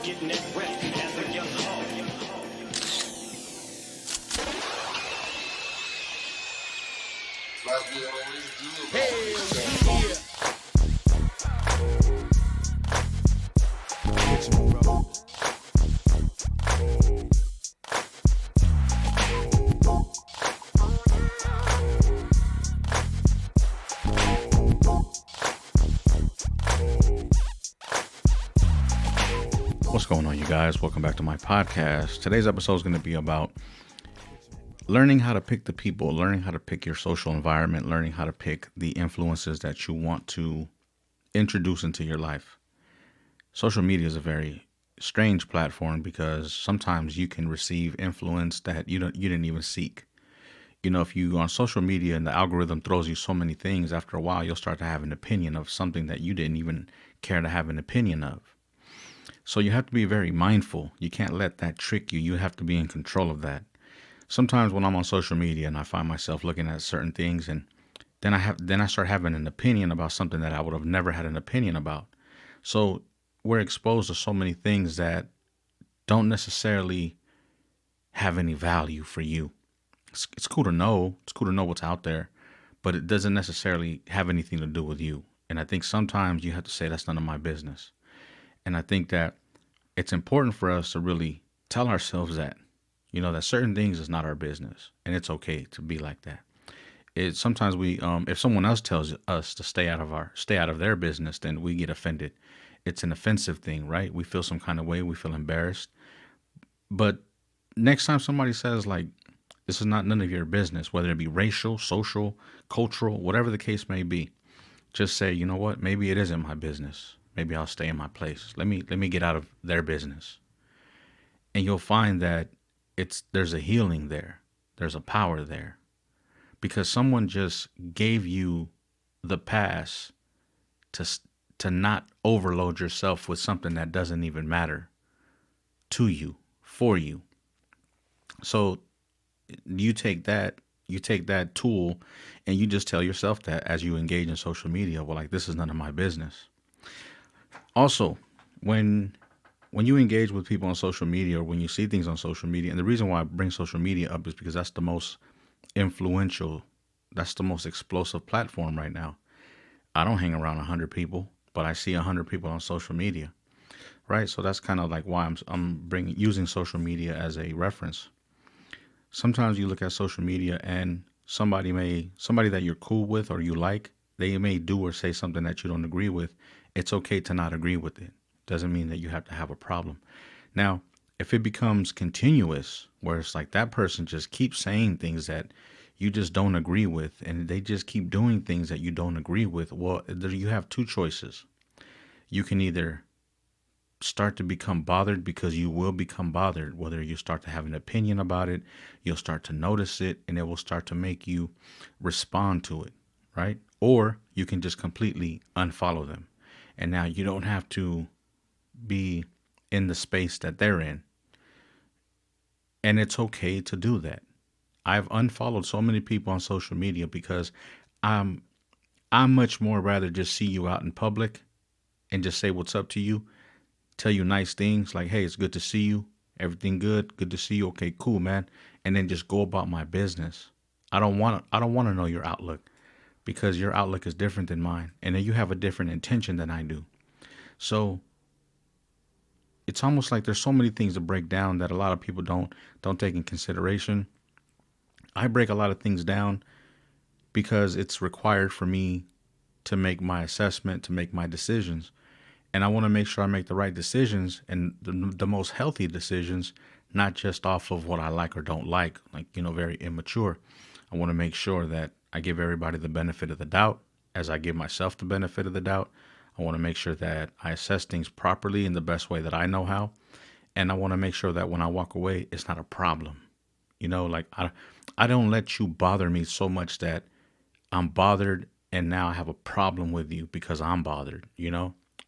getting that wreck as a young hoe. Like we always do about Hell this time. yeah. Get you, bro. What's going on, you guys? Welcome back to my podcast. Today's episode is going to be about learning how to pick the people, learning how to pick your social environment, learning how to pick the influences that you want to introduce into your life. Social media is a very strange platform because sometimes you can receive influence that you didn't even seek. You know, if you on social media and the algorithm throws you so many things, after a while you'll start to have an opinion of something that you didn't even care to have an opinion of. So you have to be very mindful. You can't let that trick you. You have to be in control of that. Sometimes when I'm on social media and I find myself looking at certain things, and then I start having an opinion about something that I would have never had an opinion about. So we're exposed to so many things that don't necessarily have any value for you. It's cool to know. It's cool to know what's out there, but it doesn't necessarily have anything to do with you. And I think sometimes you have to say that's none of my business. And I think that it's important for us to really tell ourselves that, that certain things is not our business, and it's okay to be like that. It sometimes if someone else tells us to stay out of their business, then we get offended. It's an offensive thing, right? We feel some kind of way, we feel embarrassed. But next time somebody says like, this is not none of your business, whether it be racial, social, cultural, whatever the case may be, just say, you know what, maybe it isn't my business. Maybe I'll stay in my place. Let me get out of their business. And you'll find that there's a healing there. There's a power there. Because someone just gave you the pass to to not overload yourself with something that doesn't even matter to you, for you. So you take that tool and you just tell yourself that as you engage in social media, well, like, this is none of my business. Also, when you engage with people on social media, or when you see things on social media, and the reason why I bring social media up is because that's the most influential, that's the most explosive platform right now. I don't hang around 100 people, but I see 100 people on social media, right? So that's kind of like why I'm using social media as a reference. Sometimes you look at social media and somebody that you're cool with or you like, they may do or say something that you don't agree with. It's okay to not agree with it. Doesn't mean that you have to have a problem. Now, if it becomes continuous, where it's like that person just keeps saying things that you just don't agree with, and they just keep doing things that you don't agree with, well, you have two choices. You can either start to become bothered, because you will become bothered, whether you start to have an opinion about it, you'll start to notice it, and it will start to make you respond to it, right? Or you can just completely unfollow them. And now you don't have to be in the space that they're in. And it's okay to do that. I've unfollowed so many people on social media because I'm I'm much more rather just see you out in public and just say what's up to you, tell you nice things like, hey, it's good to see you. Everything good? Good to see you. Okay, cool, man. And then just go about my business. I don't want to know your outlook, because your outlook is different than mine. And then you have a different intention than I do. So it's almost like there's so many things to break down that a lot of people don't take in consideration. I break a lot of things down because it's required for me to make my assessment, to make my decisions. And I want to make sure I make the right decisions, and the most healthy decisions, not just off of what I like or don't like, very immature. I want to make sure that I give everybody the benefit of the doubt as I give myself the benefit of the doubt. I want to make sure that I assess things properly in the best way that I know how. And I want to make sure that when I walk away, it's not a problem. Like, I don't let you bother me so much that I'm bothered and now I have a problem with you because I'm bothered.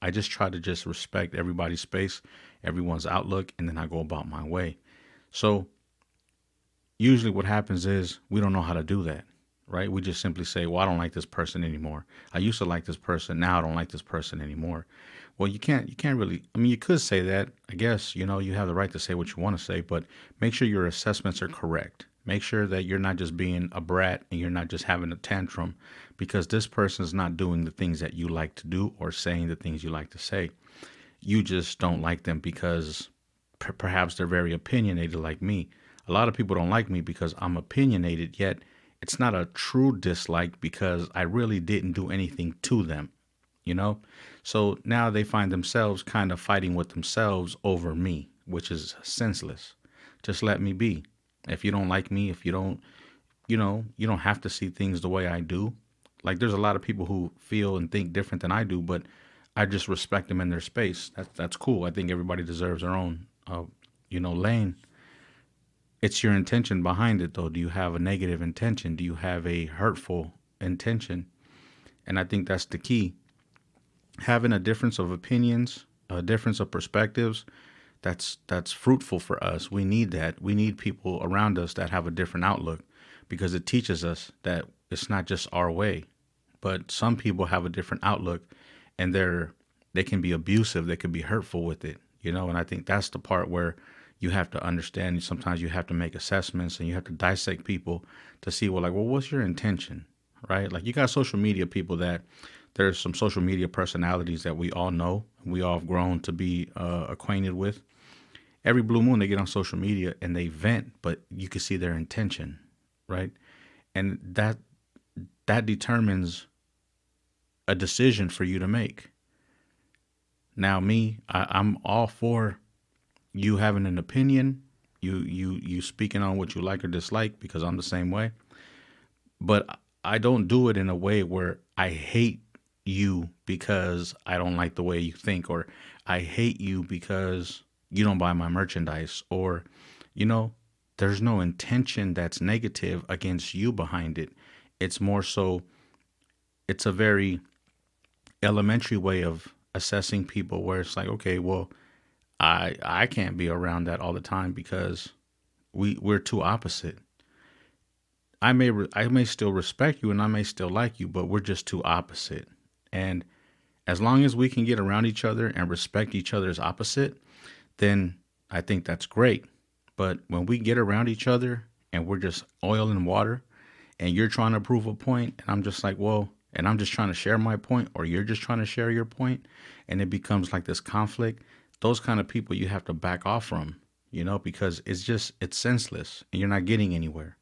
I just try to just respect everybody's space, everyone's outlook, and then I go about my way. So usually what happens is we don't know how to do that, right? We just simply say, well, I don't like this person anymore. I used to like this person. Now I don't like this person anymore. Well, you can't really. I mean, you could say that. I guess you have the right to say what you want to say, but make sure your assessments are correct. Make sure that you're not just being a brat and you're not just having a tantrum because this person is not doing the things that you like to do or saying the things you like to say. You just don't like them because perhaps they're very opinionated like me. A lot of people don't like me because I'm opinionated, yet it's not a true dislike because I really didn't do anything to them, you know? So now they find themselves kind of fighting with themselves over me, which is senseless. Just let me be. If you don't like me, if you don't, you don't have to see things the way I do. Like there's a lot of people who feel and think different than I do, but I just respect them in their space. That's cool. I think everybody deserves their own, lane. It's your intention behind it, though. Do you have a negative intention? Do you have a hurtful intention? And I think that's the key. Having a difference of opinions, a difference of perspectives, that's fruitful for us. We need that. We need people around us that have a different outlook because it teaches us that it's not just our way. But some people have a different outlook and they can be abusive, they can be hurtful with it. And I think that's the part where you have to understand sometimes you have to make assessments and you have to dissect people to see well what's your intention, right? Like you got social media people that there's some social media personalities that we all know, we all have grown to be acquainted with. Every blue moon they get on social media and they vent, but you can see their intention, right? And that determines a decision for you to make. Now, me, I'm all for you having an opinion, you speaking on what you like or dislike because I'm the same way. But I don't do it in a way where I hate you because I don't like the way you think, or I hate you because you don't buy my merchandise, or you know, there's no intention that's negative against you behind it. It's more so it's a very elementary way of assessing people where it's like, okay, well, I can't be around that all the time because we're too opposite. I may still respect you and I may still like you, but we're just too opposite. And as long as we can get around each other and respect each other's opposite, then I think that's great. But when we get around each other and we're just oil and water and you're trying to prove a point and I'm just like, well, and I'm just trying to share my point or you're just trying to share your point and it becomes like this conflict, those kind of people you have to back off from, because it's senseless and you're not getting anywhere.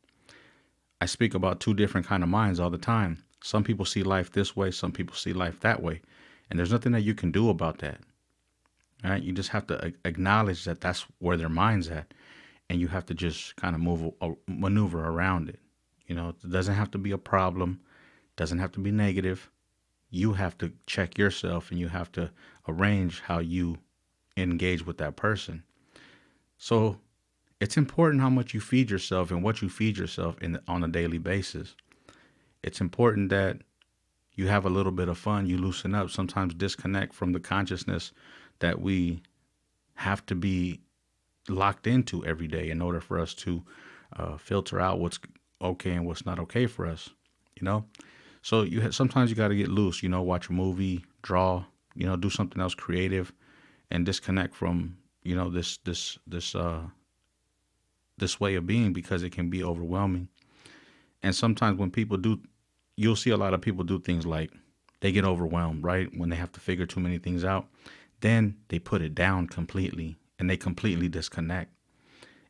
I speak about two different kind of minds all the time. Some people see life this way, some people see life that way. And there's nothing that you can do about that. Right? You just have to acknowledge that that's where their mind's at. And you have to just kind of maneuver around it. It doesn't have to be a problem, doesn't have to be negative. You have to check yourself and you have to arrange how you engage with that person. So it's important how much you feed yourself and what you feed yourself on a daily basis. It's important that you have a little bit of fun, you loosen up, sometimes disconnect from the consciousness that we have to be locked into every day in order for us to filter out what's okay and what's not okay for us, you know? So sometimes you got to get loose, watch a movie, draw, do something else creative and disconnect from, this way of being because it can be overwhelming. And sometimes when people do, you'll see a lot of people do things like they get overwhelmed, right? When they have to figure too many things out, then they put it down completely and they completely disconnect.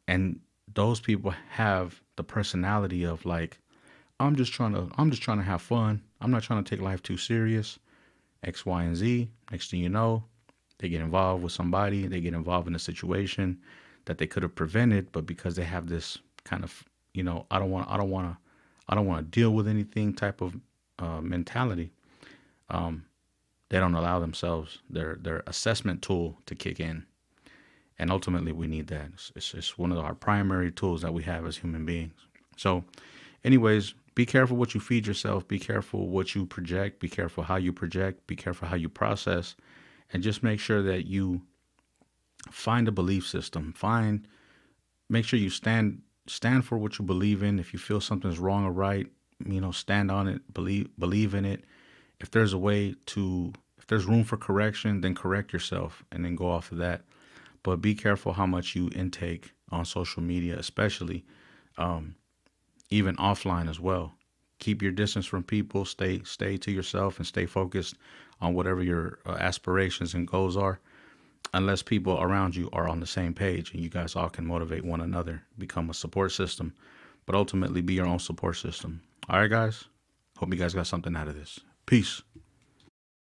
And those people have the personality of like, I'm just trying to have fun. I'm not trying to take life too serious. X, Y, and Z. Next thing you know, they get involved with somebody, they get involved in a situation that they could have prevented, but because they have this kind of, I don't want to deal with anything type of mentality. They don't allow themselves their assessment tool to kick in, and ultimately we need that. It's just one of our primary tools that we have as human beings. So, anyways, be careful what you feed yourself. Be careful what you project. Be careful how you project. Be careful how you process, and just make sure that you find a belief system. Make sure you stand for what you believe in. If you feel something's wrong or right, stand on it, believe in it. If there's a way to If there's room for correction, then correct yourself and then go off of that. But be careful how much you intake on social media, especially even offline as well. Keep your distance from people. Stay to yourself and stay focused on whatever your aspirations and goals are. Unless people around you are on the same page and you guys all can motivate one another, become a support system, but ultimately be your own support system. All right, guys. Hope you guys got something out of this. Peace.